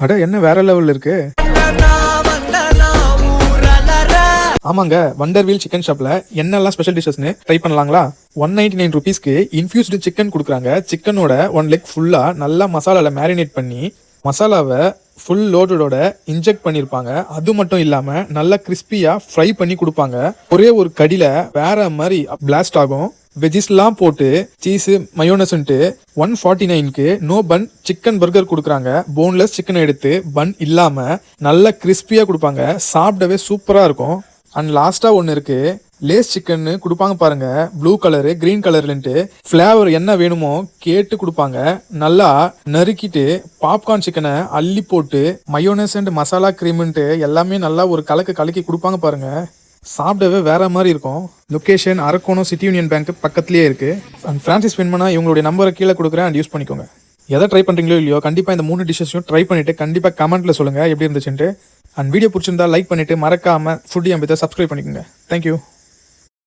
அட என்ன வேற லெவல் இருக்கு. ஆமாங்க, வண்டர்வீல் சிக்கன் ஷாப்ல என்னெல்லாம் ஸ்பெஷல் டிஷஸ்னு ட்ரை பண்ணலாங்களா? 199 ருபீஸ்க்கு இன்ஃபியூஸ்டு சிக்கன் கொடுக்குறாங்க. சிக்கனோட 1 லெக் ஃபுல்லா நல்லா மசாலால மேரினேட் பண்ணி மசாலாவை ஃபுல் லோடோட இன்ஜெக்ட் பண்ணியிருப்பாங்க. அது மட்டும் இல்லாம நல்லா கிறிஸ்பியா ஃப்ரை பண்ணி கொடுப்பாங்க. ஒரே ஒரு கடியில வேற மாதிரி பிளாஸ்ட் ஆகும். வெஜிஸ்லாம் போட்டு சீஸ் மயோனஸ்ன்ட்டு 149க்கு நோ பன் சிக்கன் பர்கர் கொடுக்குறாங்க. போன்லெஸ் சிக்கன் எடுத்து பன் இல்லாம நல்லா கிறிஸ்பியா கொடுப்பாங்க. சாப்பிடவே சூப்பரா இருக்கும். அண்ட் லாஸ்டா ஒன்று இருக்கு, லேஸ் சிக்கன் கொடுப்பாங்க பாருங்க. ப்ளூ கலரு கிரீன் கலர்லன்ட்டு ஃப்ளேவர் என்ன வேணுமோ கேட்டு கொடுப்பாங்க. நல்லா நறுக்கிட்டு பாப்கார்ன் சிக்கனை அள்ளி போட்டு மயோனஸ் அண்ட் மசாலா கிரீம்ன்ட்டு எல்லாமே நல்லா ஒரு கலக்கி கொடுப்பாங்க பாருங்க. சாப்பிடவே வேற மாதிரி இருக்கும். Location Arakkonam city union bank பக்கத்துலேயே இருக்கு. அண்ட் ஃப்ரான்சிஸ் வேணும்னா இவங்களுடைய நம்பரை கீழே கொடுக்குறேன், அண்ட் யூஸ் பண்ணிக்கோங்க. எதை ட்ரை பண்ணுறீங்களோ இல்லையோ கண்டிப்பாக இந்த 3 டிஷ்ஷஸையும் ட்ரை பண்ணிட்டு கண்டிப்பாக கமெண்ட்ல சொல்லுங்க எப்படி இருந்துச்சுன்ட்டு. அண்ட் வீடியோ பிடிச்சிருந்தா லைக் பண்ணிட்டு மறக்காம ஃபுட்டி அம்பித்தை சப்ஸ்கிரைப் பண்ணிக்கோங்க. தேங்க்யூ.